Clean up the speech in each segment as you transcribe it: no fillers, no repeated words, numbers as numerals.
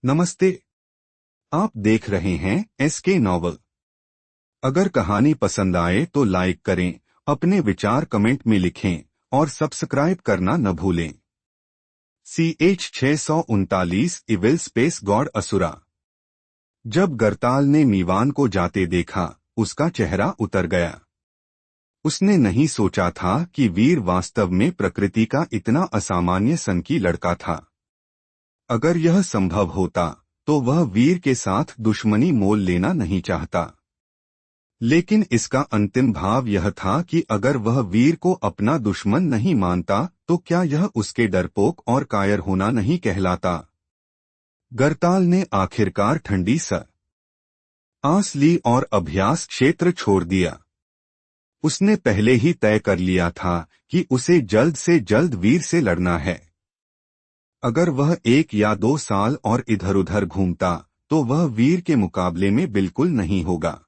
नमस्ते। आप देख रहे हैं SK नॉवल। अगर कहानी पसंद आए तो लाइक करें, अपने विचार कमेंट में लिखें और सब्सक्राइब करना न भूलें। CH 639 evil space god Asura. जब गरताल ने मीवान को जाते देखा, उसका चेहरा उतर गया। उसने नहीं सोचा था कि वीर वास्तव में प्रकृति का इतना असामान्य सनकी लड़का था। अगर यह संभव होता तो वह वीर के साथ दुश्मनी मोल लेना नहीं चाहता। लेकिन इसका अंतिम भाव यह था कि अगर वह वीर को अपना दुश्मन नहीं मानता तो क्या यह उसके डरपोक और कायर होना नहीं कहलाता। गरताल ने आखिरकार ठंडी सांस ली और अभ्यास क्षेत्र छोड़ दिया। उसने पहले ही तय कर लिया था कि उसे जल्द से जल्द वीर से लड़ना है। अगर वह 1 या 2 साल और इधर उधर घूमता तो वह वीर के मुकाबले में बिल्कुल नहीं होगा।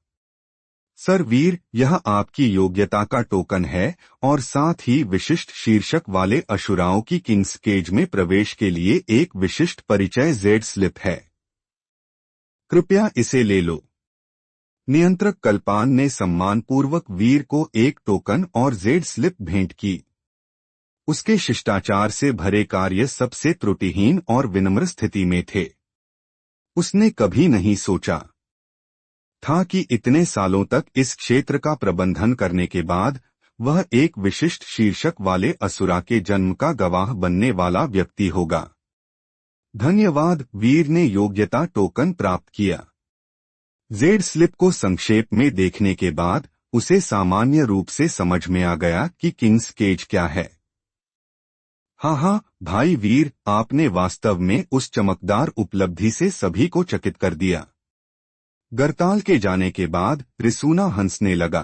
सर वीर, यह आपकी योग्यता का टोकन है और साथ ही विशिष्ट शीर्षक वाले असुराओं की किंग्स केज में प्रवेश के लिए एक विशिष्ट परिचय जेड स्लिप है। कृपया इसे ले लो। नियंत्रक कल्पान ने सम्मानपूर्वक वीर को एक टोकन और जेड स्लिप भेंट की। उसके शिष्टाचार से भरे कार्य सबसे त्रुटिहीन और विनम्र स्थिति में थे। उसने कभी नहीं सोचा था कि इतने सालों तक इस क्षेत्र का प्रबंधन करने के बाद वह एक विशिष्ट शीर्षक वाले असुरा के जन्म का गवाह बनने वाला व्यक्ति होगा। धन्यवाद। वीर ने योग्यता टोकन प्राप्त किया। जेड स्लिप को संक्षेप में देखने के बाद उसे सामान्य रूप से समझ में आ गया कि किंग्स केज क्या है। हाँ, भाई वीर, आपने वास्तव में उस चमकदार उपलब्धि से सभी को चकित कर दिया। गरताल के जाने के बाद रिसूना हंसने लगा।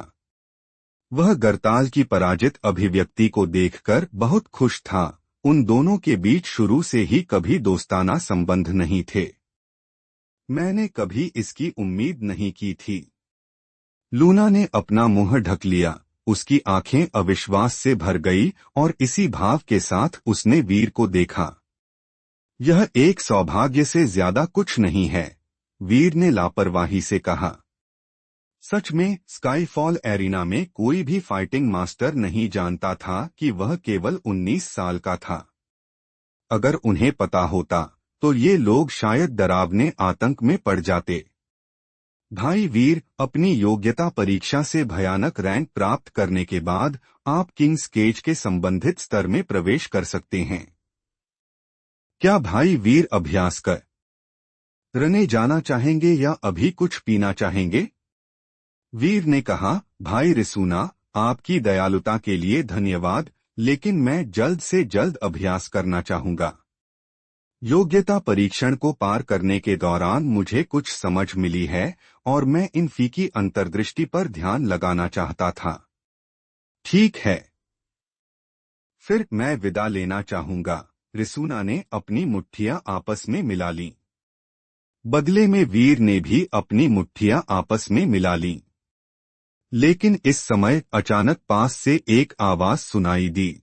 वह गरताल की पराजित अभिव्यक्ति को देखकर बहुत खुश था। उन दोनों के बीच शुरू से ही कभी दोस्ताना संबंध नहीं थे। मैंने कभी इसकी उम्मीद नहीं की थी। लूना ने अपना मुंह ढक लिया। उसकी आंखें अविश्वास से भर गई और इसी भाव के साथ उसने वीर को देखा। यह एक सौभाग्य से ज्यादा कुछ नहीं है, वीर ने लापरवाही से कहा। सच में स्काईफॉल एरिना में कोई भी फाइटिंग मास्टर नहीं जानता था कि वह केवल 19 साल का था। अगर उन्हें पता होता तो ये लोग शायद डरावने आतंक में पड़ जाते। भाई वीर, अपनी योग्यता परीक्षा से भयानक रैंक प्राप्त करने के बाद आप किंग्स केज के संबंधित स्तर में प्रवेश कर सकते हैं। क्या भाई वीर अभ्यास करने जाना चाहेंगे या अभी कुछ पीना चाहेंगे? वीर ने कहा, भाई रिसूना, आपकी दयालुता के लिए धन्यवाद, लेकिन मैं जल्द से जल्द अभ्यास करना चाहूंगा। योग्यता परीक्षण को पार करने के दौरान मुझे कुछ समझ मिली है और मैं इन फीकी अंतर्दृष्टि पर ध्यान लगाना चाहता था। ठीक है, फिर मैं विदा लेना चाहूंगा। रिसूना ने अपनी मुट्ठियां आपस में मिला लीं। बदले में वीर ने भी अपनी मुट्ठियां आपस में मिला लीं। लेकिन इस समय अचानक पास से एक आवाज सुनाई दी।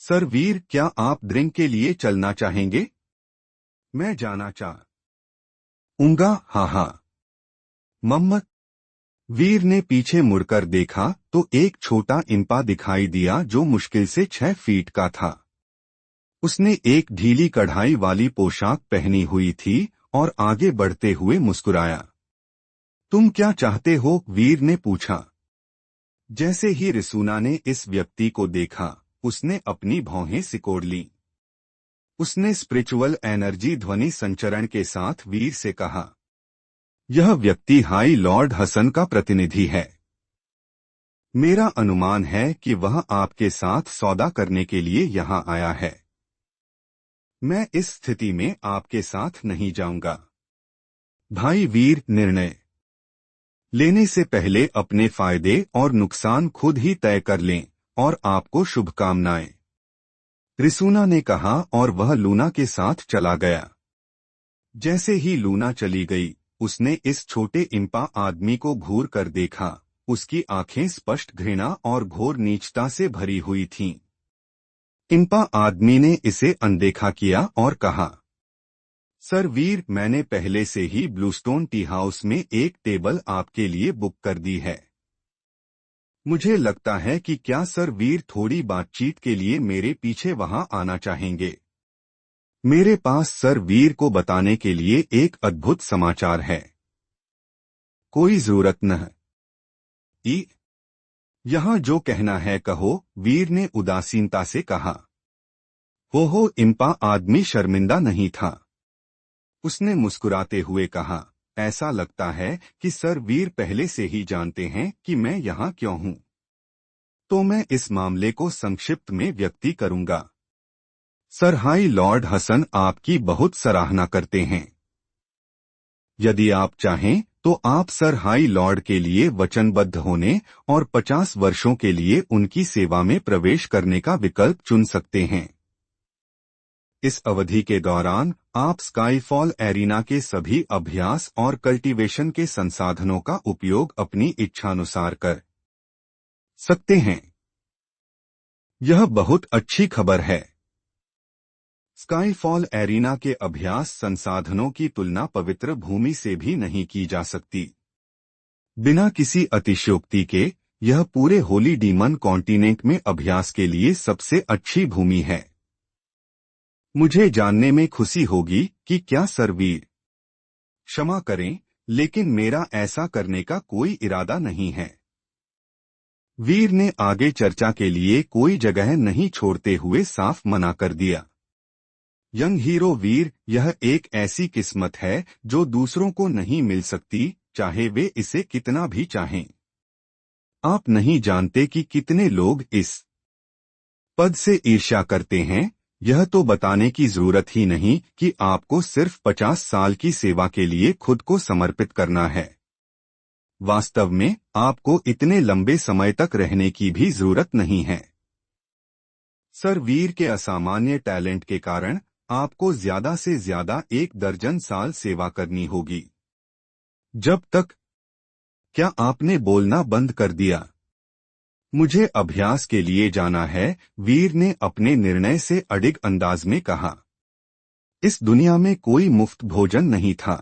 सर वीर, क्या आप ड्रिंक के लिए चलना चाहेंगे? मैं जाना चाहूंगा। हाँ। मम्मत। वीर ने पीछे मुड़कर देखा तो एक छोटा इंपा दिखाई दिया जो मुश्किल से 6 फीट का था। उसने एक ढीली कढ़ाई वाली पोशाक पहनी हुई थी और आगे बढ़ते हुए मुस्कुराया। तुम क्या चाहते हो? वीर ने पूछा। जैसे ही रिसूना ने इस व्यक्ति को देखा, उसने अपनी भौहें सिकोड़ लीं। उसने स्पिरिचुअल एनर्जी ध्वनि संचरण के साथ वीर से कहा, यह व्यक्ति हाई लॉर्ड हसन का प्रतिनिधि है। मेरा अनुमान है कि वह आपके साथ सौदा करने के लिए यहाँ आया है। मैं इस स्थिति में आपके साथ नहीं जाऊंगा। भाई वीर, निर्णय लेने से पहले अपने फायदे और नुकसान खुद ही तय कर लें और आपको शुभकामनाएं, रिसूना ने कहा और वह लूना के साथ चला गया। जैसे ही लूना चली गई, उसने इस छोटे इंपा आदमी को घूर कर देखा। उसकी आंखें स्पष्ट घृणा और घोर नीचता से भरी हुई थीं। इंपा आदमी ने इसे अनदेखा किया और कहा, सर वीर, मैंने पहले से ही ब्लूस्टोन टी हाउस में एक टेबल आपके लिए बुक कर दी है। मुझे लगता है कि क्या सर वीर थोड़ी बातचीत के लिए मेरे पीछे वहां आना चाहेंगे। मेरे पास सर वीर को बताने के लिए एक अद्भुत समाचार है। कोई जरूरत न ई यहाँ जो कहना है कहो, वीर ने उदासीनता से कहा। हो इम्पा आदमी शर्मिंदा नहीं था। उसने मुस्कुराते हुए कहा, ऐसा लगता है कि सर वीर पहले से ही जानते हैं कि मैं यहाँ क्यों हूँ। तो मैं इस मामले को संक्षिप्त में व्यक्ति करूंगा। सर हाई लॉर्ड हसन आपकी बहुत सराहना करते हैं। यदि आप चाहें तो आप सर हाई लॉर्ड के लिए वचनबद्ध होने और 50 वर्षों के लिए उनकी सेवा में प्रवेश करने का विकल्प चुन सकते हैं। इस अवधि के दौरान आप स्काईफॉल एरिना के सभी अभ्यास और कल्टीवेशन के संसाधनों का उपयोग अपनी इच्छानुसार कर सकते हैं। यह बहुत अच्छी खबर है। स्काईफॉल एरिना के अभ्यास संसाधनों की तुलना पवित्र भूमि से भी नहीं की जा सकती। बिना किसी अतिशयोक्ति के यह पूरे होली डीमन कॉन्टिनेंट में अभ्यास के लिए सबसे अच्छी भूमि है। मुझे जानने में खुशी होगी कि क्या सर वीर क्षमा करें, लेकिन मेरा ऐसा करने का कोई इरादा नहीं है। वीर ने आगे चर्चा के लिए कोई जगह नहीं छोड़ते हुए साफ मना कर दिया। यंग हीरो वीर, यह एक ऐसी किस्मत है जो दूसरों को नहीं मिल सकती, चाहे वे इसे कितना भी चाहें। आप नहीं जानते कि कितने लोग इस पद से ईर्ष्या करते हैं। यह तो बताने की जरूरत ही नहीं कि आपको सिर्फ 50 साल की सेवा के लिए खुद को समर्पित करना है। वास्तव में आपको इतने लंबे समय तक रहने की भी जरूरत नहीं है। सर वीर के असामान्य टैलेंट के कारण आपको ज्यादा से ज्यादा 1 दर्जन साल सेवा करनी होगी। जब तक क्या आपने बोलना बंद कर दिया? मुझे अभ्यास के लिए जाना है, वीर ने अपने निर्णय से अडिग अंदाज में कहा। इस दुनिया में कोई मुफ्त भोजन नहीं था।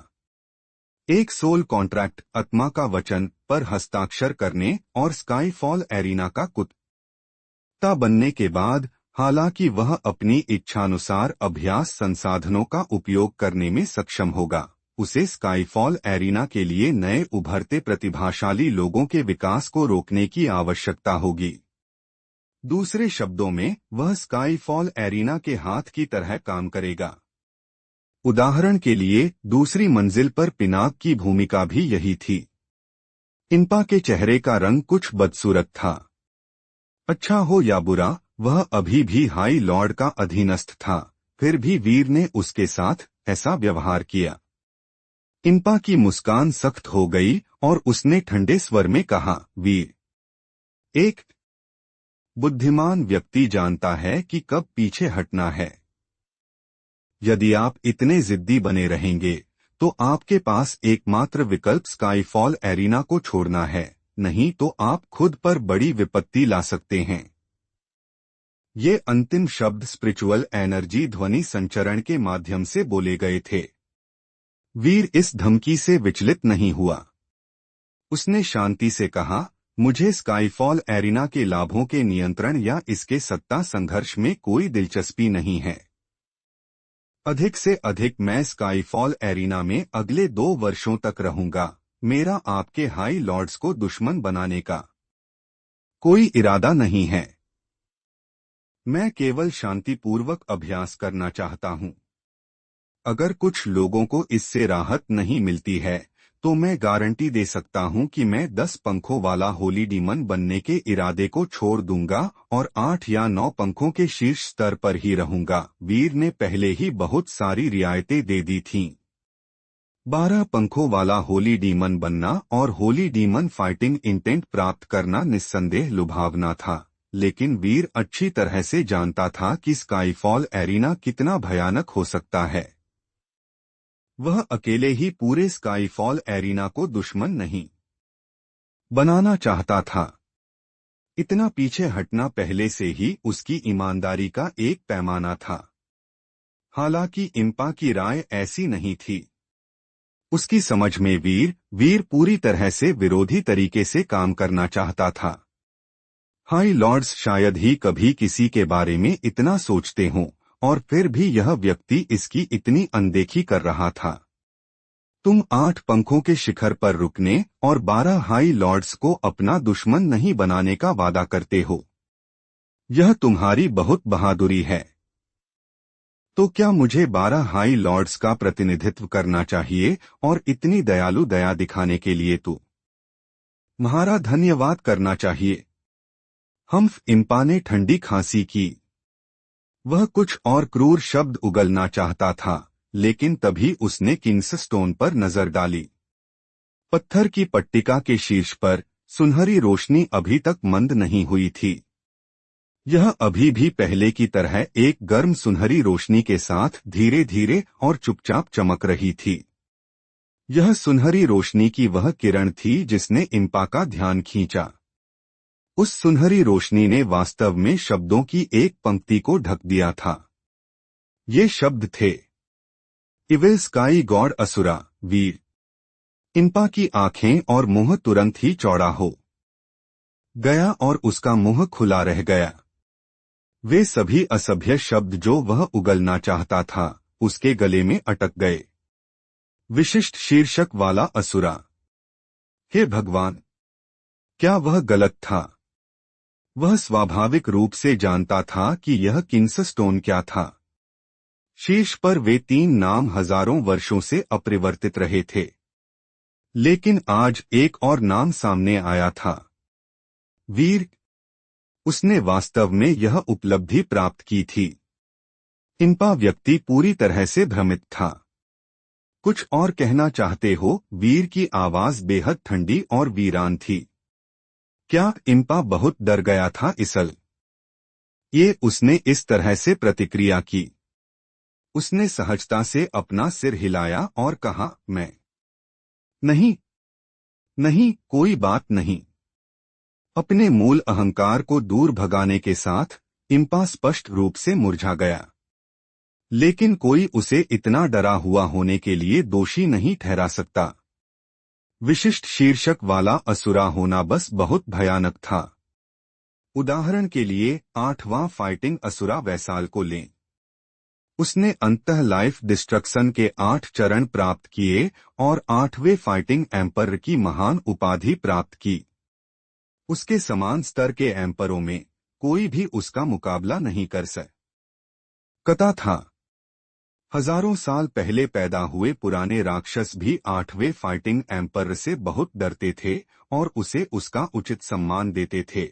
एक सोल कॉन्ट्रैक्ट, आत्मा का वचन पर हस्ताक्षर करने और स्काईफॉल एरिना का कुत्ता बनने के बाद, हालांकि वह अपनी इच्छानुसार अभ्यास संसाधनों का उपयोग करने में सक्षम होगा, उसे स्काईफॉल एरिना के लिए नए उभरते प्रतिभाशाली लोगों के विकास को रोकने की आवश्यकता होगी। दूसरे शब्दों में, वह स्काईफॉल एरिना के हाथ की तरह काम करेगा। उदाहरण के लिए, दूसरी मंजिल पर पिनाक की भूमिका भी यही थी। इम्पा के चेहरे का रंग कुछ बदसूरत था। अच्छा हो या बुरा, वह अभी भी हाई लॉर्ड का अधीनस्थ था, फिर भी वीर ने उसके साथ ऐसा व्यवहार किया। इम्पा की मुस्कान सख्त हो गई और उसने ठंडे स्वर में कहा, वीर, एक बुद्धिमान व्यक्ति जानता है कि कब पीछे हटना है। यदि आप इतने जिद्दी बने रहेंगे, तो आपके पास एकमात्र विकल्प स्काईफॉल एरिना को छोड़ना है, नहीं तो आप खुद पर बड़ी विपत्ति ला सकते हैं। ये अंतिम शब्द स्पिरिचुअल एनर्जी ध्वनि संचरण के माध्यम से बोले गए थे। वीर इस धमकी से विचलित नहीं हुआ। उसने शांति से कहा, मुझे स्काईफॉल एरिना के लाभों के नियंत्रण या इसके सत्ता संघर्ष में कोई दिलचस्पी नहीं है। अधिक से अधिक मैं स्काईफॉल एरिना में अगले 2 वर्षों तक रहूंगा। मेरा आपके हाई लॉर्ड्स को दुश्मन बनाने का कोई इरादा नहीं है। मैं केवल शांतिपूर्वक अभ्यास करना चाहता हूं। अगर कुछ लोगों को इससे राहत नहीं मिलती है, तो मैं गारंटी दे सकता हूं कि मैं 10 पंखों वाला होली डीमन बनने के इरादे को छोड़ दूंगा और 8 या 9 पंखों के शीर्ष स्तर पर ही रहूंगा। वीर ने पहले ही बहुत सारी रियायतें दे दी थीं। 12 पंखों वाला होली डीमन बनना और होली डीमन फाइटिंग इंटेंट प्राप्त करना निस्संदेह लुभावना था, लेकिन वीर अच्छी तरह से जानता था कि स्काईफॉल एरिना कितना भयानक हो सकता है। वह अकेले ही पूरे स्काईफॉल एरिना को दुश्मन नहीं बनाना चाहता था। इतना पीछे हटना पहले से ही उसकी ईमानदारी का एक पैमाना था। हालांकि इम्पा की राय ऐसी नहीं थी। उसकी समझ में वीर पूरी तरह से विरोधी तरीके से काम करना चाहता था। हाई लॉर्ड्स शायद ही कभी किसी के बारे में इतना सोचते हों, और फिर भी यह व्यक्ति इसकी इतनी अनदेखी कर रहा था। तुम 8 पंखों के शिखर पर रुकने और 12 हाई लॉर्ड्स को अपना दुश्मन नहीं बनाने का वादा करते हो। यह तुम्हारी बहुत बहादुरी है। तो क्या मुझे 12 हाई लॉर्ड्स का प्रतिनिधित्व करना चाहिए और इतनी दयालु दया दिखाने के लिए तुम्हारा धन्यवाद करना चाहिए? हम्फ, इम्पा ने ठंडी खांसी की। वह कुछ और क्रूर शब्द उगलना चाहता था, लेकिन तभी उसने किंग्स स्टोन पर नजर डाली। पत्थर की पट्टिका के शीर्ष पर सुनहरी रोशनी अभी तक मंद नहीं हुई थी। यह अभी भी पहले की तरह एक गर्म सुनहरी रोशनी के साथ धीरे धीरे और चुपचाप चमक रही थी। यह सुनहरी रोशनी की वह किरण थी जिसने इम्पा का ध्यान खींचा। उस सुनहरी रोशनी ने वास्तव में शब्दों की एक पंक्ति को ढक दिया था। ये शब्द थे, इविल स्काई गॉड असुरा वीर। इम्पा की आंखें और मुंह तुरंत ही चौड़ा हो गया और उसका मुंह खुला रह गया। वे सभी असभ्य शब्द जो वह उगलना चाहता था, उसके गले में अटक गए। विशिष्ट शीर्षक वाला असुरा। हे भगवान, क्या वह गलत था? वह स्वाभाविक रूप से जानता था कि यह किंग्स स्टोन क्या था। शीर्ष पर वे 3 नाम हजारों वर्षों से अपरिवर्तित रहे थे, लेकिन आज एक और नाम सामने आया था, वीर। उसने वास्तव में यह उपलब्धि प्राप्त की थी। इम्पा व्यक्ति पूरी तरह से भ्रमित था। कुछ और कहना चाहते हो? वीर की आवाज बेहद ठंडी और वीरान थी। क्या इम्पा बहुत डर गया था? ये उसने इस तरह से प्रतिक्रिया की। उसने सहजता से अपना सिर हिलाया और कहा, मैं नहीं, नहीं, कोई बात नहीं। अपने मूल अहंकार को दूर भगाने के साथ इम्पा स्पष्ट रूप से मुरझा गया। लेकिन कोई उसे इतना डरा हुआ होने के लिए दोषी नहीं ठहरा सकता। विशिष्ट शीर्षक वाला असुरा होना बस बहुत भयानक था। उदाहरण के लिए 8वां फाइटिंग असुरा वैसाल को लें। उसने अंततः लाइफ डिस्ट्रक्शन के 8 चरण प्राप्त किए और 8वें फाइटिंग एम्पर की महान उपाधि प्राप्त की। उसके समान स्तर के एम्परों में कोई भी उसका मुकाबला नहीं कर सकता था। हजारों साल पहले पैदा हुए पुराने राक्षस भी 8वें फाइटिंग एम्पर से बहुत डरते थे और उसे उसका उचित सम्मान देते थे।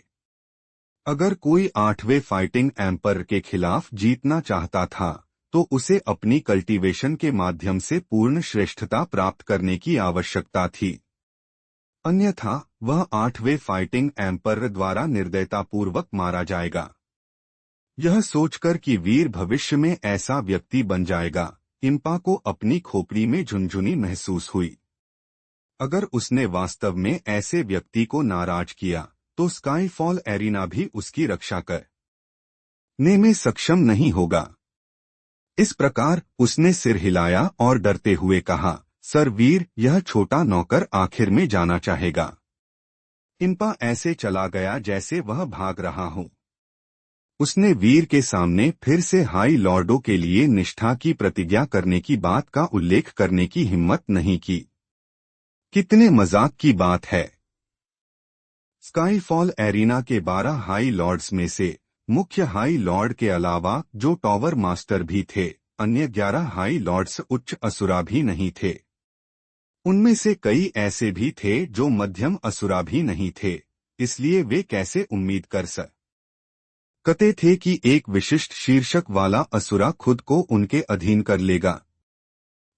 अगर कोई 8वें फाइटिंग एम्पर के खिलाफ जीतना चाहता था, तो उसे अपनी कल्टीवेशन के माध्यम से पूर्ण श्रेष्ठता प्राप्त करने की आवश्यकता थी। अन्यथा वह 8वें फाइटिंग एम्पर द्वारा निर्दयतापूर्वक मारा जाएगा। यह सोचकर कि वीर भविष्य में ऐसा व्यक्ति बन जाएगा, इम्पा को अपनी खोपड़ी में झुनझुनी महसूस हुई। अगर उसने वास्तव में ऐसे व्यक्ति को नाराज किया, तो स्काईफॉल एरिना भी उसकी रक्षा करने में सक्षम नहीं होगा। इस प्रकार उसने सिर हिलाया और डरते हुए कहा, सर वीर, यह छोटा नौकर आखिर में जाना चाहेगा। इम्पा ऐसे चला गया जैसे वह भाग रहा हो। उसने वीर के सामने फिर से हाई लॉर्डों के लिए निष्ठा की प्रतिज्ञा करने की बात का उल्लेख करने की हिम्मत नहीं की। कितने मजाक की बात है। स्काईफॉल एरिना के 12 हाई लॉर्ड्स में से मुख्य हाई लॉर्ड के अलावा जो टॉवर मास्टर भी थे, अन्य 11 हाई लॉर्ड्स उच्च असुरा भी नहीं थे। उनमें से कई ऐसे भी थे जो मध्यम असुरा भी नहीं थे, इसलिए वे कैसे उम्मीद कर सकते थे कि एक विशिष्ट शीर्षक वाला असुरा खुद को उनके अधीन कर लेगा।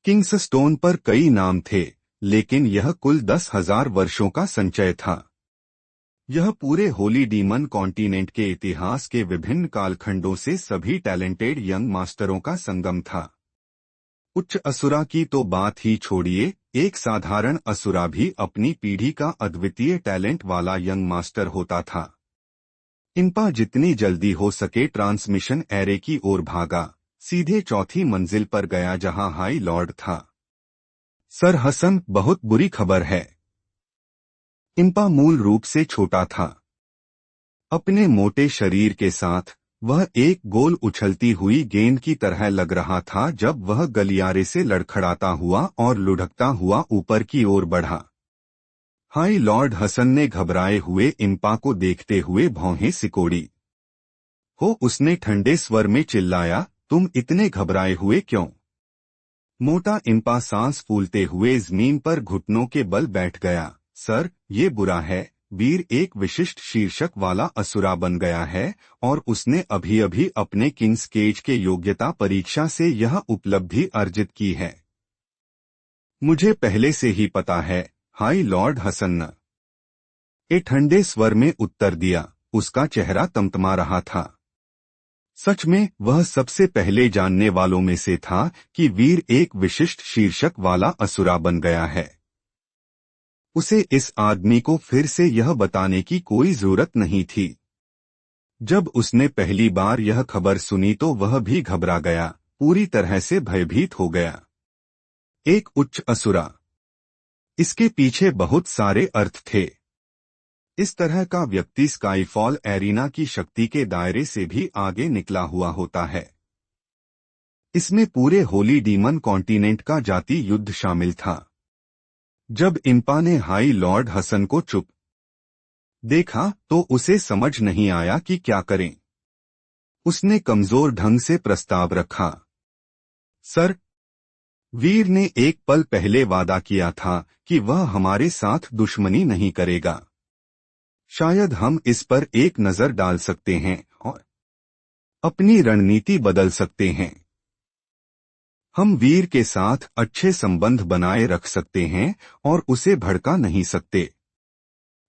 किंग्स स्टोन पर कई नाम थे, लेकिन यह कुल 10,000 वर्षों का संचय था। यह पूरे होली डीमन कॉन्टिनेंट के इतिहास के विभिन्न कालखंडों से सभी टैलेंटेड यंग मास्टरों का संगम था। उच्च असुरा की तो बात ही छोड़िए, एक साधारण असुरा भी अपनी पीढ़ी का अद्वितीय टैलेंट वाला यंग मास्टर होता था। इम्पा जितनी जल्दी हो सके ट्रांसमिशन एरे की ओर भागा, सीधे चौथी मंजिल पर गया जहां हाई लॉर्ड था। सर हसन, बहुत बुरी खबर है। इम्पा मूल रूप से छोटा था। अपने मोटे शरीर के साथ वह एक गोल उछलती हुई गेंद की तरह लग रहा था जब वह गलियारे से लड़खड़ाता हुआ और लुढ़कता हुआ ऊपर की ओर बढ़ा। हाई लॉर्ड हसन ने घबराए हुए इम्पा को देखते हुए भौहें सिकोड़ी। हो, उसने ठंडे स्वर में चिल्लाया, तुम इतने घबराए हुए क्यों? मोटा इम्पा सांस फूलते हुए जमीन पर घुटनों के बल बैठ गया। सर, ये बुरा है। वीर एक विशिष्ट शीर्षक वाला असुरा बन गया है और उसने अभी अभी अपने किंग्स केज के योग्यता परीक्षा से यह उपलब्धि अर्जित की है। मुझे पहले से ही पता है, हाई लॉर्ड हसन ने ठंडे स्वर में उत्तर दिया। उसका चेहरा तमतमा रहा था। सच में वह सबसे पहले जानने वालों में से था कि वीर एक विशिष्ट शीर्षक वाला असुरा बन गया है। उसे इस आदमी को फिर से यह बताने की कोई जरूरत नहीं थी। जब उसने पहली बार यह खबर सुनी तो वह भी घबरा गया, पूरी तरह से भयभीत हो गया। एक उच्च असुरा, इसके पीछे बहुत सारे अर्थ थे। इस तरह का व्यक्ति स्काईफॉल एरिना की शक्ति के दायरे से भी आगे निकला हुआ होता है। इसमें पूरे होली डीमन कॉन्टिनेंट का जाति युद्ध शामिल था। जब इम्पा ने हाई लॉर्ड हसन को चुप देखा तो उसे समझ नहीं आया कि क्या करें। उसने कमजोर ढंग से प्रस्ताव रखा। सर, वीर ने एक पल पहले वादा किया था कि वह हमारे साथ दुश्मनी नहीं करेगा। शायद हम इस पर एक नजर डाल सकते हैं और अपनी रणनीति बदल सकते हैं। हम वीर के साथ अच्छे संबंध बनाए रख सकते हैं और उसे भड़का नहीं सकते।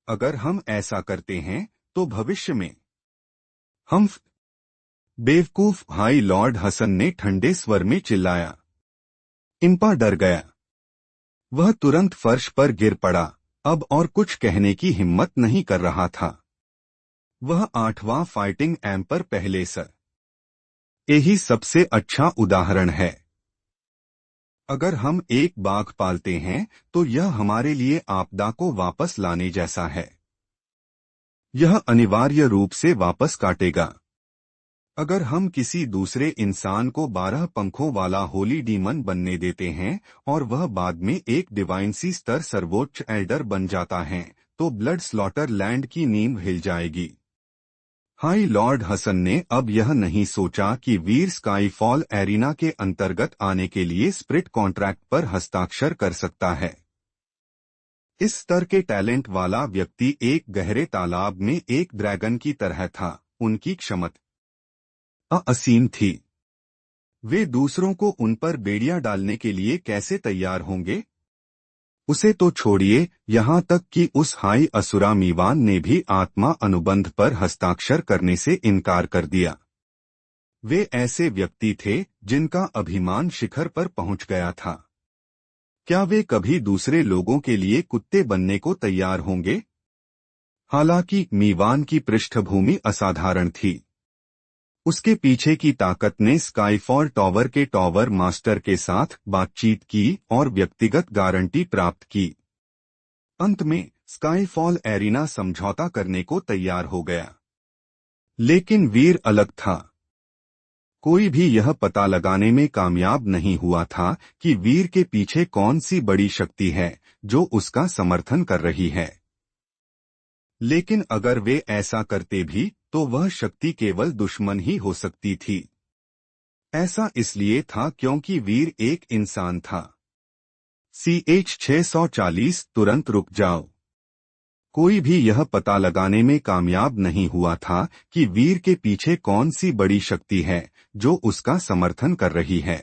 अगर हम ऐसा करते हैं तो भविष्य में हम बेवकूफ, हाई लॉर्ड हसन ने ठंडे स्वर में चिल्लाया। इम्पा डर गया। वह तुरंत फर्श पर गिर पड़ा, अब और कुछ कहने की हिम्मत नहीं कर रहा था। वह 8वां फाइटिंग एम्पर पहले सर यही सबसे अच्छा उदाहरण है। अगर हम एक बाघ पालते हैं तो यह हमारे लिए आपदा को वापस लाने जैसा है। यह अनिवार्य रूप से वापस काटेगा। अगर हम किसी दूसरे इंसान को 12 पंखों वाला होली डीमन बनने देते हैं और वह बाद में एक डिवाइनसी स्तर सर्वोच्च एल्डर बन जाता है तो ब्लड स्लॉटर लैंड की नींव हिल जाएगी। हाई लॉर्ड हसन ने अब यह नहीं सोचा कि वीर स्काईफॉल एरिना के अंतर्गत आने के लिए स्प्रिट कॉन्ट्रैक्ट पर हस्ताक्षर कर सकता है। इस स्तर के टैलेंट वाला व्यक्ति एक गहरे तालाब में एक ड्रैगन की तरह था। उनकी क्षमता असीम थी। वे दूसरों को उन पर बेड़ियां डालने के लिए कैसे तैयार होंगे? उसे तो छोड़िए, यहाँ तक कि उस हाई असुरा मीवान ने भी आत्मा अनुबंध पर हस्ताक्षर करने से इनकार कर दिया। वे ऐसे व्यक्ति थे जिनका अभिमान शिखर पर पहुंच गया था। क्या वे कभी दूसरे लोगों के लिए कुत्ते बनने को तैयार होंगे? हालांकि मीवान की पृष्ठभूमि असाधारण थी। उसके पीछे की ताकत ने स्काईफॉल टॉवर के टॉवर मास्टर के साथ बातचीत की और व्यक्तिगत गारंटी प्राप्त की। अंत में स्काईफॉल एरिना समझौता करने को तैयार हो गया। लेकिन वीर अलग था। कोई भी यह पता लगाने में कामयाब नहीं हुआ था कि वीर के पीछे कौन सी बड़ी शक्ति है जो उसका समर्थन कर रही है। लेकिन अगर वे ऐसा करते भी तो वह शक्ति केवल दुश्मन ही हो सकती थी। ऐसा इसलिए था क्योंकि वीर एक इंसान था। CH 640 तुरंत रुक जाओ। कोई भी यह पता लगाने में कामयाब नहीं हुआ था कि वीर के पीछे कौन सी बड़ी शक्ति है जो उसका समर्थन कर रही है।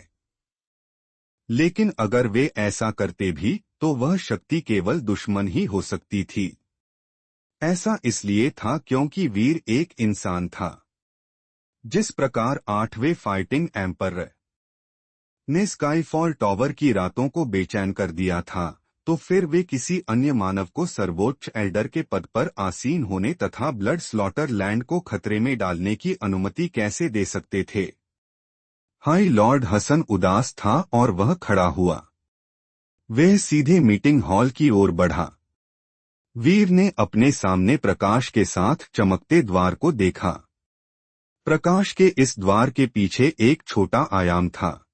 लेकिन अगर वे ऐसा करते भी तो वह शक्ति केवल दुश्मन ही हो सकती थी। ऐसा इसलिए था क्योंकि वीर एक इंसान था। जिस प्रकार 8वें फाइटिंग एम्पर ने स्काईफॉल टॉवर की रातों को बेचैन कर दिया था, तो फिर वे किसी अन्य मानव को सर्वोच्च एल्डर के पद पर आसीन होने तथा ब्लड स्लॉटर लैंड को खतरे में डालने की अनुमति कैसे दे सकते थे? हाई लॉर्ड हसन उदास था और वह खड़ा हुआ। वह सीधे मीटिंग हॉल की ओर बढ़ा। वीर ने अपने सामने प्रकाश के साथ चमकते द्वार को देखा। प्रकाश के इस द्वार के पीछे एक छोटा आयाम था।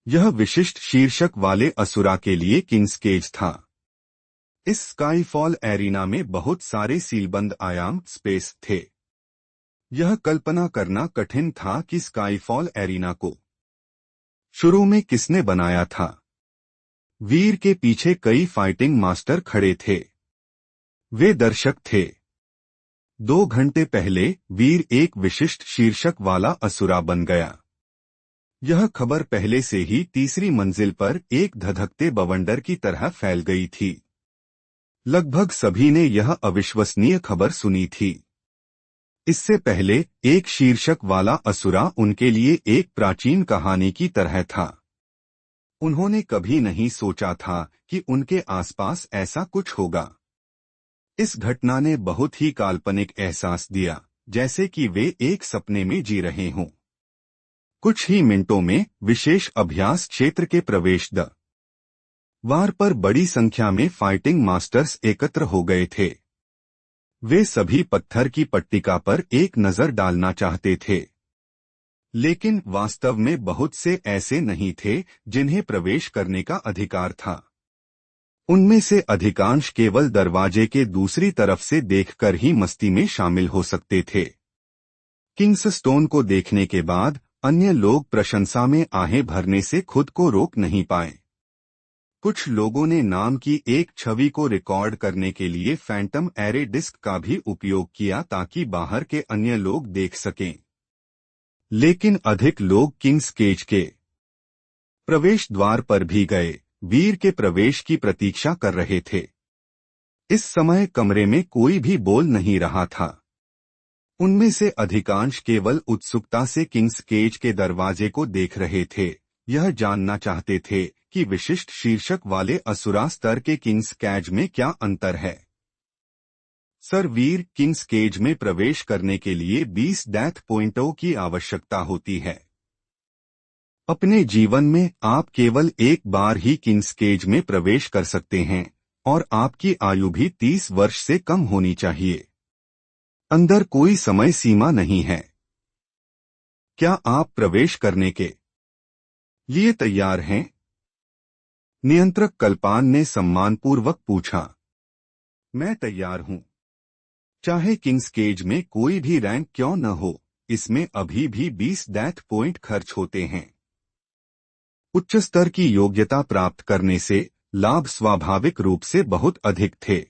यह विशिष्ट शीर्षक वाले असुरा के लिए किंग्स केज था। इस स्काईफॉल एरिना में बहुत सारे सीलबंद आयाम स्पेस थे। यह कल्पना करना कठिन था कि स्काईफॉल एरिना को शुरू में किसने बनाया था। वीर के पीछे कई फाइटिंग मास्टर खड़े थे। वे दर्शक थे। 2 घंटे पहले वीर एक विशिष्ट शीर्षक वाला असुरा बन गया। यह खबर पहले से ही तीसरी मंजिल पर एक धधकते बवंडर की तरह फैल गई थी। लगभग सभी ने यह अविश्वसनीय खबर सुनी थी। इससे पहले एक शीर्षक वाला असुरा उनके लिए एक प्राचीन कहानी की तरह था। उन्होंने कभी नहीं सोचा था कि उनके आसपास ऐसा कुछ होगा। इस घटना ने बहुत ही काल्पनिक एहसास दिया, जैसे कि वे एक सपने में जी रहे हों। कुछ ही मिनटों में विशेष अभ्यास क्षेत्र के प्रवेश द्वार पर बड़ी संख्या में फाइटिंग मास्टर्स एकत्र हो गए थे। वे सभी पत्थर की पट्टिका पर एक नजर डालना चाहते थे, लेकिन वास्तव में बहुत से ऐसे नहीं थे जिन्हें प्रवेश करने का अधिकार था। उनमें से अधिकांश केवल दरवाजे के दूसरी तरफ से देखकर ही मस्ती में शामिल हो सकते थे। किंग्स स्टोन को देखने के बाद अन्य लोग प्रशंसा में आहें भरने से खुद को रोक नहीं पाए। कुछ लोगों ने नाम की एक छवि को रिकॉर्ड करने के लिए फैंटम एरे डिस्क का भी उपयोग किया ताकि बाहर के अन्य लोग देख सकें। लेकिन अधिक लोग किंग्स केज के प्रवेश द्वार पर भी गए, वीर के प्रवेश की प्रतीक्षा कर रहे थे। इस समय कमरे में कोई भी बोल नहीं रहा था। उनमें से अधिकांश केवल उत्सुकता से किंग्स केज के दरवाजे को देख रहे थे। यह जानना चाहते थे कि विशिष्ट शीर्षक वाले असुरा स्तर के किंग्स केज में क्या अंतर है। सर वीर, किंग्स केज में प्रवेश करने के लिए 20 डेथ पॉइंटों की आवश्यकता होती है। अपने जीवन में आप केवल एक बार ही किंग्स केज में प्रवेश कर सकते हैं और आपकी आयु भी 30 वर्ष से कम होनी चाहिए। अंदर कोई समय सीमा नहीं है। क्या आप प्रवेश करने के लिए तैयार हैं? नियंत्रक कल्पान ने सम्मानपूर्वक पूछा। मैं तैयार हूं। चाहे किंग्स केज में कोई भी रैंक क्यों न हो, इसमें अभी भी 20 डेथ पॉइंट खर्च होते हैं। उच्च स्तर की योग्यता प्राप्त करने से लाभ स्वाभाविक रूप से बहुत अधिक थे।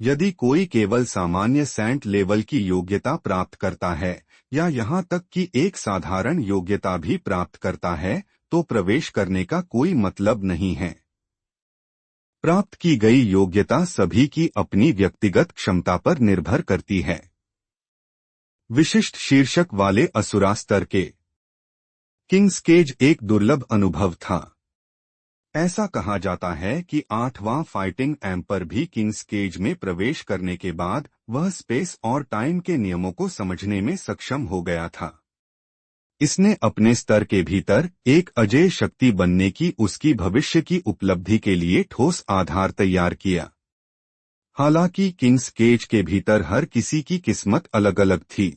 यदि कोई केवल सामान्य सेंट लेवल की योग्यता प्राप्त करता है या यहां तक कि एक साधारण योग्यता भी प्राप्त करता है, तो प्रवेश करने का कोई मतलब नहीं है। प्राप्त की गई योग्यता सभी की अपनी व्यक्तिगत क्षमता पर निर्भर करती है। विशिष्ट शीर्षक वाले असुरा स्तर के किंग्स केज एक दुर्लभ अनुभव था। ऐसा कहा जाता है कि 8वां फाइटिंग एम्पर भी किंग्स केज में प्रवेश करने के बाद वह स्पेस और टाइम के नियमों को समझने में सक्षम हो गया था। इसने अपने स्तर के भीतर एक अजेय शक्ति बनने की उसकी भविष्य की उपलब्धि के लिए ठोस आधार तैयार किया। हालांकि किंग्स केज के भीतर हर किसी की किस्मत अलग अलग थी।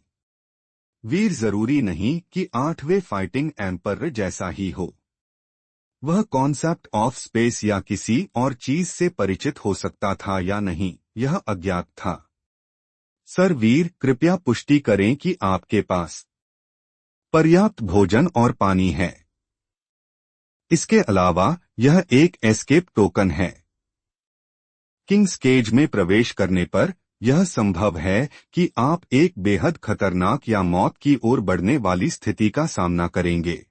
वीर जरूरी नहीं कि 8वें फाइटिंग एम्पर जैसा ही हो। वह कॉन्सेप्ट ऑफ स्पेस या किसी और चीज से परिचित हो सकता था या नहीं, यह अज्ञात था। सर वीर, कृपया पुष्टि करें कि आपके पास पर्याप्त भोजन और पानी है। इसके अलावा यह एक एस्केप टोकन है। किंग्स केज में प्रवेश करने पर यह संभव है कि आप एक बेहद खतरनाक या मौत की ओर बढ़ने वाली स्थिति का सामना करेंगे।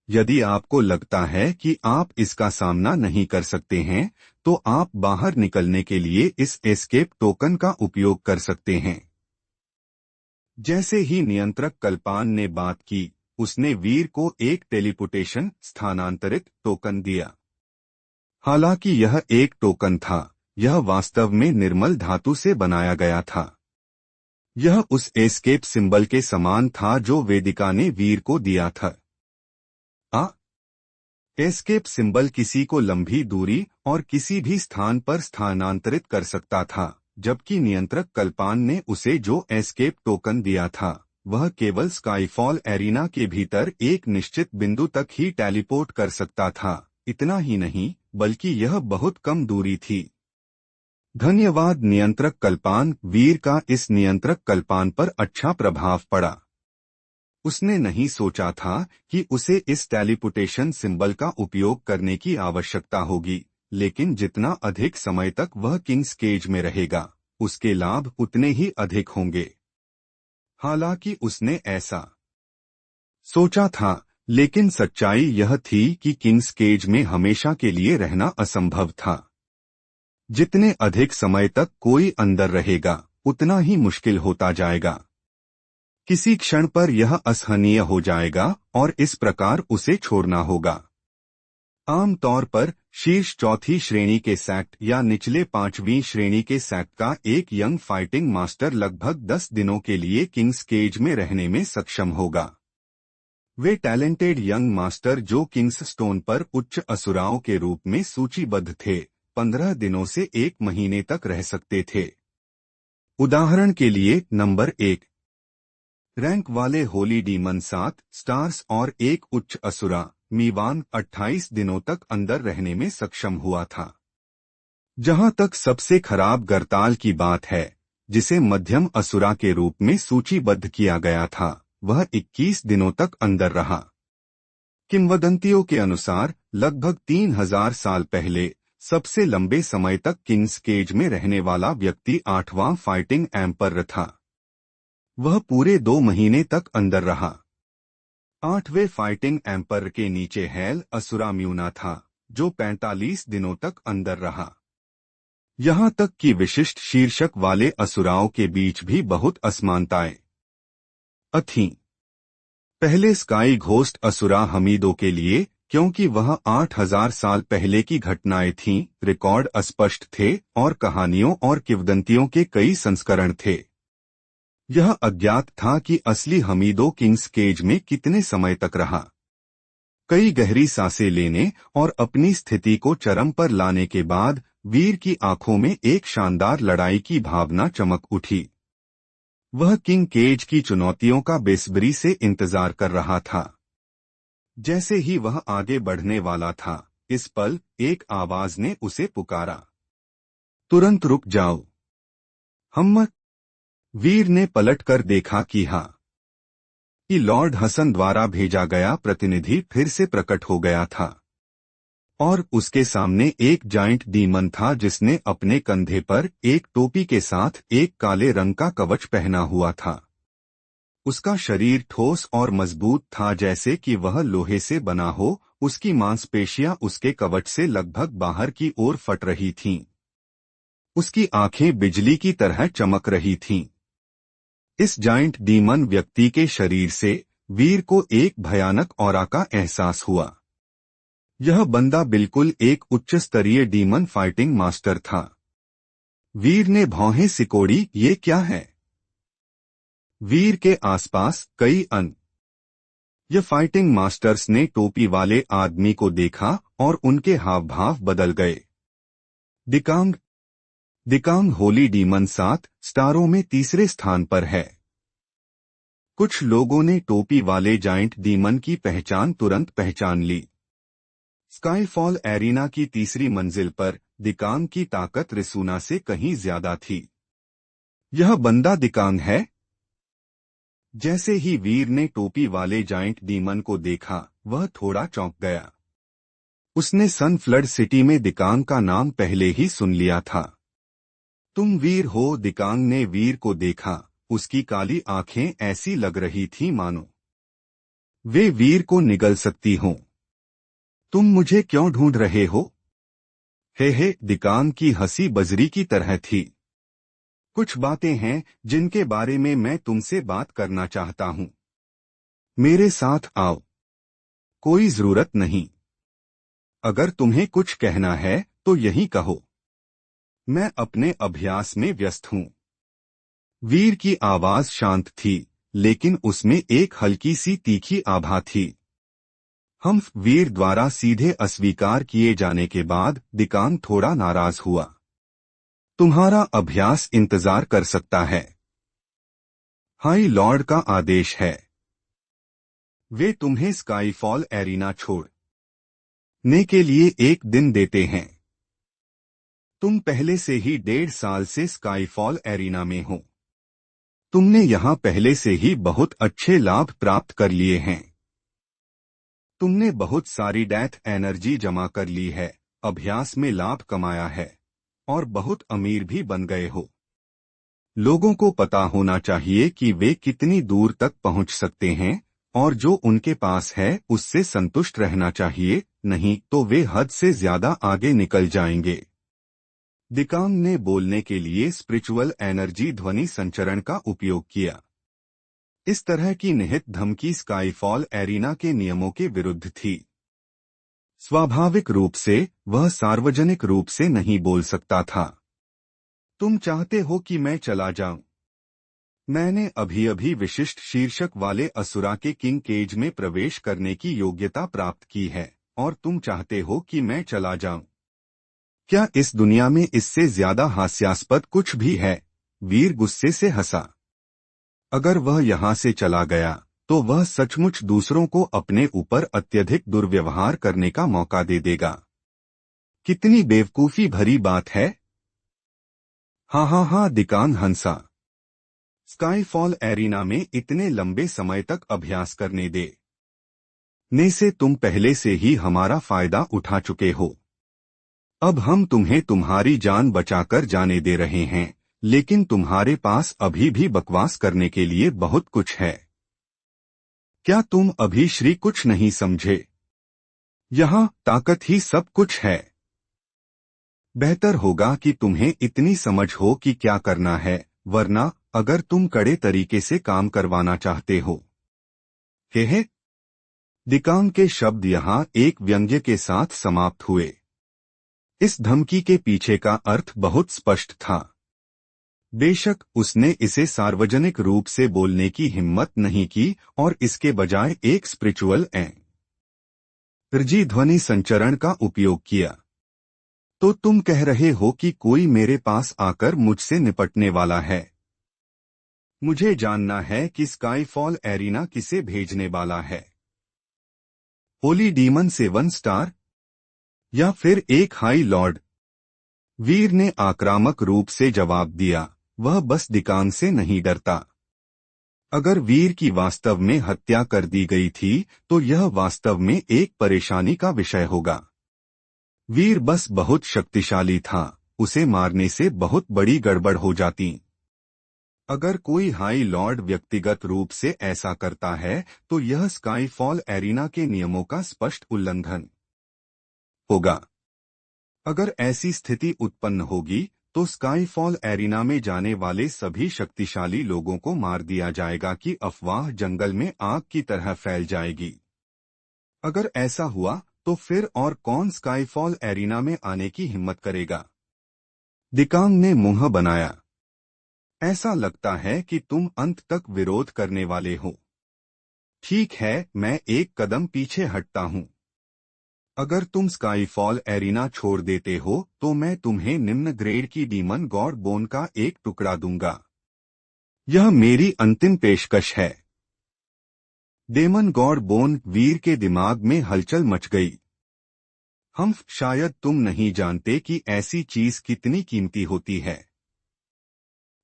यदि आपको लगता है कि आप इसका सामना नहीं कर सकते हैं, तो आप बाहर निकलने के लिए इस एस्केप टोकन का उपयोग कर सकते हैं। जैसे ही नियंत्रक कल्पान ने बात की, उसने वीर को एक टेलीपोर्टेशन स्थानांतरित टोकन दिया। हालांकि यह एक टोकन था, यह वास्तव में निर्मल धातु से बनाया गया था। यह उस एस्केप सिंबल के समान था जो वेदिका ने वीर को दिया था। एस्केप सिंबल किसी को लंबी दूरी और किसी भी स्थान पर स्थानांतरित कर सकता था, जबकि नियंत्रक कल्पान ने उसे जो एस्केप टोकन दिया था वह केवल स्काईफॉल एरिना के भीतर एक निश्चित बिंदु तक ही टेलीपोर्ट कर सकता था। इतना ही नहीं, बल्कि यह बहुत कम दूरी थी। धन्यवाद नियंत्रक कल्पान। वीर का इस नियंत्रक कल्पान पर अच्छा प्रभाव पड़ा। उसने नहीं सोचा था कि उसे इस टेलीपोर्टेशन सिंबल का उपयोग करने की आवश्यकता होगी, लेकिन जितना अधिक समय तक वह किंग्स केज में रहेगा, उसके लाभ उतने ही अधिक होंगे। हालांकि उसने ऐसा सोचा था, लेकिन सच्चाई यह थी कि किंग्स केज में हमेशा के लिए रहना असंभव था। जितने अधिक समय तक कोई अंदर रहेगा, उतना ही मुश्किल होता जाएगा। किसी क्षण पर यह असहनीय हो जाएगा और इस प्रकार उसे छोड़ना होगा। आमतौर पर शीर्ष चौथी श्रेणी के सैक्ट या निचले 5वीं श्रेणी के सैक्ट का एक यंग फाइटिंग मास्टर लगभग 10 दिनों के लिए किंग्स केज में रहने में सक्षम होगा। वे टैलेंटेड यंग मास्टर जो किंग्स स्टोन पर उच्च असुराओं के रूप में सूचीबद्ध थे, 15 दिनों से 1 महीने तक रह सकते थे। उदाहरण के लिए नंबर 1 रैंक वाले होली डीमन 7 स्टार्स और एक उच्च असुरा मीवान 28 दिनों तक अंदर रहने में सक्षम हुआ था। जहां तक सबसे खराब गरताल की बात है, जिसे मध्यम असुरा के रूप में सूचीबद्ध किया गया था, वह 21 दिनों तक अंदर रहा। किंवदंतियों के अनुसार लगभग 3000 साल पहले सबसे लंबे समय तक किंग्स केज में रहने वाला व्यक्ति 8वां फाइटिंग एम्पर था। वह पूरे 2 महीने तक अंदर रहा। 8वें फाइटिंग एम्पर के नीचे हेल असुरा म्यूना था, जो 45 दिनों तक अंदर रहा। यहां तक कि विशिष्ट शीर्षक वाले असुराओं के बीच भी बहुत असमानताएं थीं। पहले स्काई घोस्ट असुरा हमीदों के लिए, क्योंकि वह 8000 साल पहले की घटनाएं थीं, रिकॉर्ड अस्पष्ट थे और कहानियों और किंवदंतियों के कई संस्करण थे। यह अज्ञात था कि असली हमीदो किंग्स केज में कितने समय तक रहा। कई गहरी सांसें लेने और अपनी स्थिति को चरम पर लाने के बाद वीर की आंखों में एक शानदार लड़ाई की भावना चमक उठी। वह किंग केज की चुनौतियों का बेसब्री से इंतजार कर रहा था। जैसे ही वह आगे बढ़ने वाला था, इस पल एक आवाज ने उसे पुकारा, तुरंत रुक जाओ हम्मत। वीर ने पलटकर देखा कि लॉर्ड हसन द्वारा भेजा गया प्रतिनिधि फिर से प्रकट हो गया था और उसके सामने एक जाइंट डीमन था जिसने अपने कंधे पर एक टोपी के साथ एक काले रंग का कवच पहना हुआ था। उसका शरीर ठोस और मजबूत था, जैसे कि वह लोहे से बना हो। उसकी मांसपेशियां उसके कवच से लगभग बाहर की ओर फट रही थीं। उसकी आंखें बिजली की तरह चमक रही थीं। इस जाइंट डीमन व्यक्ति के शरीर से वीर को एक भयानक ऑरा का एहसास हुआ। यह बंदा बिल्कुल एक उच्च स्तरीय डीमन फाइटिंग मास्टर था। वीर ने भौहें सिकोड़ी, ये क्या है? वीर के आसपास कई अन्य फाइटिंग मास्टर्स ने टोपी वाले आदमी को देखा और उनके हाव भाव बदल गए। दिकांग होली डीमन 7 स्टारों में तीसरे स्थान पर है। कुछ लोगों ने टोपी वाले जाइंट डीमन की पहचान तुरंत पहचान ली। स्काईफॉल एरिना की तीसरी मंजिल पर दिकांग की ताकत रिसूना से कहीं ज्यादा थी। यह बंदा दिकांग है? जैसे ही वीर ने टोपी वाले जाइंट डीमन को देखा, वह थोड़ा चौंक गया। उसने सन फ्लड सिटी में दिकांग का नाम पहले ही सुन लिया था। तुम वीर हो? दिकांग ने वीर को देखा। उसकी काली आंखें ऐसी लग रही थीं मानो वे वीर को निगल सकती हों। तुम मुझे क्यों ढूंढ रहे हो? हे, दिकांग की हंसी बजरी की तरह थी। कुछ बातें हैं जिनके बारे में मैं तुमसे बात करना चाहता हूं। मेरे साथ आओ। कोई जरूरत नहीं। अगर तुम्हें कुछ कहना है तो यही कहो। मैं अपने अभ्यास में व्यस्त हूं। वीर की आवाज शांत थी, लेकिन उसमें एक हल्की सी तीखी आभा थी। हम वीर द्वारा सीधे अस्वीकार किए जाने के बाद दिकांग थोड़ा नाराज हुआ। तुम्हारा अभ्यास इंतजार कर सकता है। हाई लॉर्ड का आदेश है। वे तुम्हें स्काईफॉल एरिना छोड़ने के लिए एक दिन देते हैं। तुम पहले से ही 1.5 साल से स्काईफॉल एरिना में हो। तुमने यहां पहले से ही बहुत अच्छे लाभ प्राप्त कर लिए हैं। तुमने बहुत सारी डेथ एनर्जी जमा कर ली है, अभ्यास में लाभ कमाया है और बहुत अमीर भी बन गए हो। लोगों को पता होना चाहिए कि वे कितनी दूर तक पहुंच सकते हैं और जो उनके पास है उससे संतुष्ट रहना चाहिए, नहीं तो वे हद से ज्यादा आगे निकल जाएंगे। दिकांग ने बोलने के लिए स्पिरिचुअल एनर्जी ध्वनि संचरण का उपयोग किया। इस तरह की निहित धमकी स्काईफॉल एरिना के नियमों के विरुद्ध थी। स्वाभाविक रूप से वह सार्वजनिक रूप से नहीं बोल सकता था। तुम चाहते हो कि मैं चला जाऊं? मैंने अभी अभी विशिष्ट शीर्षक वाले असुरा के किंग केज में प्रवेश करने की योग्यता प्राप्त की है और तुम चाहते हो कि मैं चला जाऊं? क्या इस दुनिया में इससे ज्यादा हास्यास्पद कुछ भी है? वीर गुस्से से हंसा। अगर वह यहाँ से चला गया तो वह सचमुच दूसरों को अपने ऊपर अत्यधिक दुर्व्यवहार करने का मौका दे देगा। कितनी बेवकूफी भरी बात है। हाँ हाँ हाँ, दिकांग हंसा। स्काईफॉल एरिना में इतने लंबे समय तक अभ्यास करने ने से तुम पहले से ही हमारा फायदा उठा चुके हो। अब हम तुम्हें तुम्हारी जान बचाकर जाने दे रहे हैं, लेकिन तुम्हारे पास अभी भी बकवास करने के लिए बहुत कुछ है। क्या तुम अभी श्री कुछ नहीं समझे? यहाँ ताकत ही सब कुछ है। बेहतर होगा कि तुम्हें इतनी समझ हो कि क्या करना है, वरना अगर तुम कड़े तरीके से काम करवाना चाहते हो। हे दिकांग के शब्द यहाँ एक व्यंग्य के साथ समाप्त हुए। इस धमकी के पीछे का अर्थ बहुत स्पष्ट था। बेशक उसने इसे सार्वजनिक रूप से बोलने की हिम्मत नहीं की और इसके बजाय एक स्पिरिचुअल एनर्जी ध्वनि संचरण का उपयोग किया। तो तुम कह रहे हो कि कोई मेरे पास आकर मुझसे निपटने वाला है। मुझे जानना है कि स्काईफॉल एरिना किसे भेजने वाला है। होली डीमन 7 स्टार या फिर एक हाई लॉर्ड? वीर ने आक्रामक रूप से जवाब दिया। वह बस दिकांग से नहीं डरता। अगर वीर की वास्तव में हत्या कर दी गई थी तो यह वास्तव में एक परेशानी का विषय होगा। वीर बस बहुत शक्तिशाली था, उसे मारने से बहुत बड़ी गड़बड़ हो जाती। अगर कोई हाई लॉर्ड व्यक्तिगत रूप से ऐसा करता है तो यह स्काईफॉल एरिना के नियमों का स्पष्ट उल्लंघन होगा। अगर ऐसी स्थिति उत्पन्न होगी तो स्काईफॉल एरिना में जाने वाले सभी शक्तिशाली लोगों को मार दिया जाएगा कि अफवाह जंगल में आग की तरह फैल जाएगी। अगर ऐसा हुआ तो फिर और कौन स्काईफॉल एरिना में आने की हिम्मत करेगा? दिकांग ने मुंह बनाया। ऐसा लगता है कि तुम अंत तक विरोध करने वाले हो। ठीक है, मैं एक कदम पीछे हटता हूँ। अगर तुम स्काईफॉल एरिना छोड़ देते हो तो मैं तुम्हें निम्न ग्रेड की डीमन गॉड बोन का एक टुकड़ा दूंगा। यह मेरी अंतिम पेशकश है। Daemon God bone. वीर के दिमाग में हलचल मच गई। हम शायद तुम नहीं जानते कि ऐसी चीज कितनी कीमती होती है।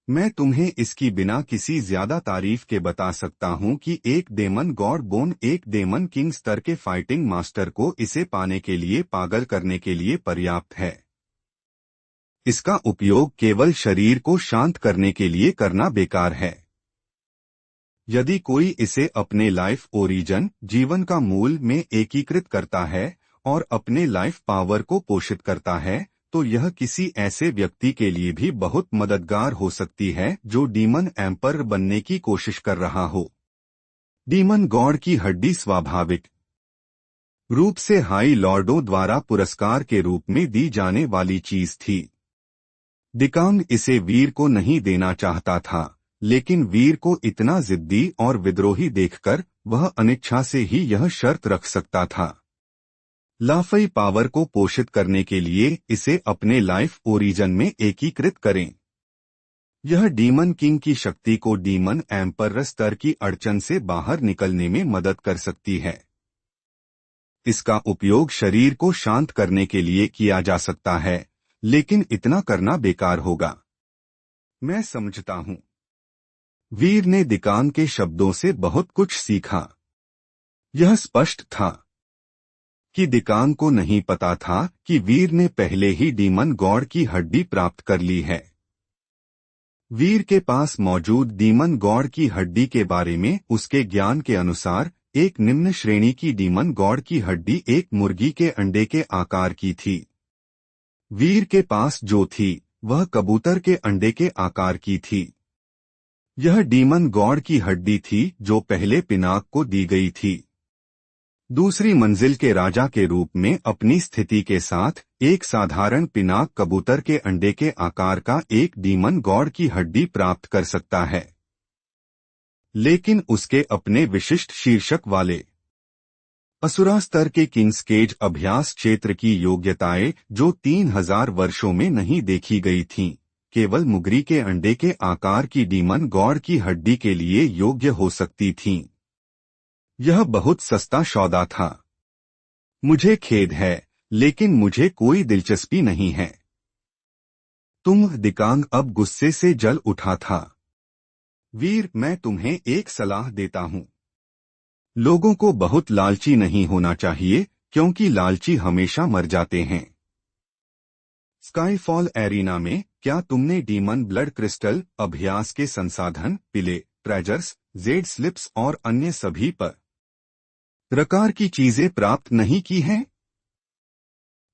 मैं तुम्हें इसकी बिना किसी ज्यादा तारीफ के बता सकता हूं कि एक डेमन गॉड बोन एक डेमन किंग स्तर के फाइटिंग मास्टर को इसे पाने के लिए पागल करने के लिए पर्याप्त है। इसका उपयोग केवल शरीर को शांत करने के लिए करना बेकार है। यदि कोई इसे अपने लाइफ ओरिजन जीवन का मूल में एकीकृत करता है और अपने लाइफ पावर को पोषित करता है तो यह किसी ऐसे व्यक्ति के लिए भी बहुत मददगार हो सकती है जो डीमन एम्पर बनने की कोशिश कर रहा हो। डीमन गॉड की हड्डी स्वाभाविक रूप से हाई लॉर्डों द्वारा पुरस्कार के रूप में दी जाने वाली चीज थी। दिकांग इसे वीर को नहीं देना चाहता था, लेकिन वीर को इतना जिद्दी और विद्रोही देखकर वह अनिच्छा से ही यह शर्त रख सकता था। लाफई पावर को पोषित करने के लिए इसे अपने लाइफ ओरिजिन में एकीकृत करें। यह डीमन किंग की शक्ति को डीमन एम्परर स्तर की अड़चन से बाहर निकलने में मदद कर सकती है। इसका उपयोग शरीर को शांत करने के लिए किया जा सकता है, लेकिन इतना करना बेकार होगा। मैं समझता हूं। वीर ने दिकांग के शब्दों से बहुत कुछ सीखा। यह स्पष्ट था कि दिकांग को नहीं पता था कि वीर ने पहले ही डीमन गॉड की हड्डी प्राप्त कर ली है। वीर के पास मौजूद डीमन गॉड की हड्डी के बारे में उसके ज्ञान के अनुसार एक निम्न श्रेणी की डीमन गॉड की हड्डी एक मुर्गी के अंडे के आकार की थी। वीर के पास जो थी वह कबूतर के अंडे के आकार की थी। यह डीमन गॉड की हड्डी थी जो पहले पिनाक को दी गई थी। दूसरी मंजिल के राजा के रूप में अपनी स्थिति के साथ एक साधारण पिनाक कबूतर के अंडे के आकार का एक डीमन गॉड की हड्डी प्राप्त कर सकता है, लेकिन उसके अपने विशिष्ट शीर्षक वाले असुरा स्तर के किंग्स केज अभ्यास क्षेत्र की योग्यताएं जो 3000 वर्षों में नहीं देखी गई थीं, केवल मुगरी के अंडे के आकार की डीमन गॉड की हड्डी के लिए योग्य हो सकती थीं। यह बहुत सस्ता सौदा था। मुझे खेद है, लेकिन मुझे कोई दिलचस्पी नहीं है। दिकांग अब गुस्से से जल उठा था। वीर, मैं तुम्हें एक सलाह देता हूं। लोगों को बहुत लालची नहीं होना चाहिए, क्योंकि लालची हमेशा मर जाते हैं। स्काईफॉल एरिना में क्या तुमने डीमन ब्लड क्रिस्टल अभ्यास के संसाधन, पिले, ट्रेजर्स, जेड स्लिप्स और अन्य सभी प्रकार की चीजें प्राप्त नहीं की हैं?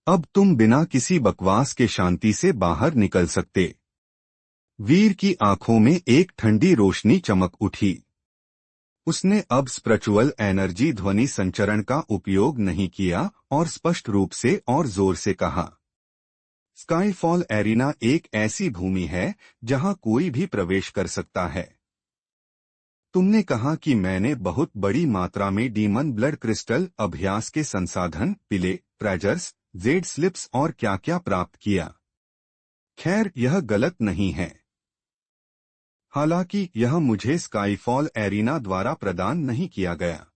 अब तुम बिना किसी बकवास के शांति से बाहर निकल सकते। वीर की आंखों में एक ठंडी रोशनी चमक उठी। उसने अब स्पिरिचुअल एनर्जी ध्वनि संचरण का उपयोग नहीं किया और स्पष्ट रूप से और जोर से कहा, स्काईफॉल एरिना एक ऐसी भूमि है जहां कोई भी प्रवेश कर सकता है। तुमने कहा कि मैंने बहुत बड़ी मात्रा में डीमन ब्लड क्रिस्टल अभ्यास के संसाधन, पिले, ट्रेजर्स, जेड स्लिप्स और क्या क्या प्राप्त किया। खैर, यह गलत नहीं है। हालांकि यह मुझे स्काईफॉल एरिना द्वारा प्रदान नहीं किया गया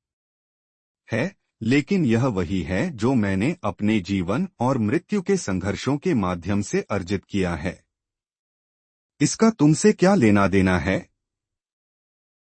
है, लेकिन यह वही है जो मैंने अपने जीवन और मृत्यु के संघर्षों के माध्यम से अर्जित किया है। इसका तुमसे क्या लेना देना है?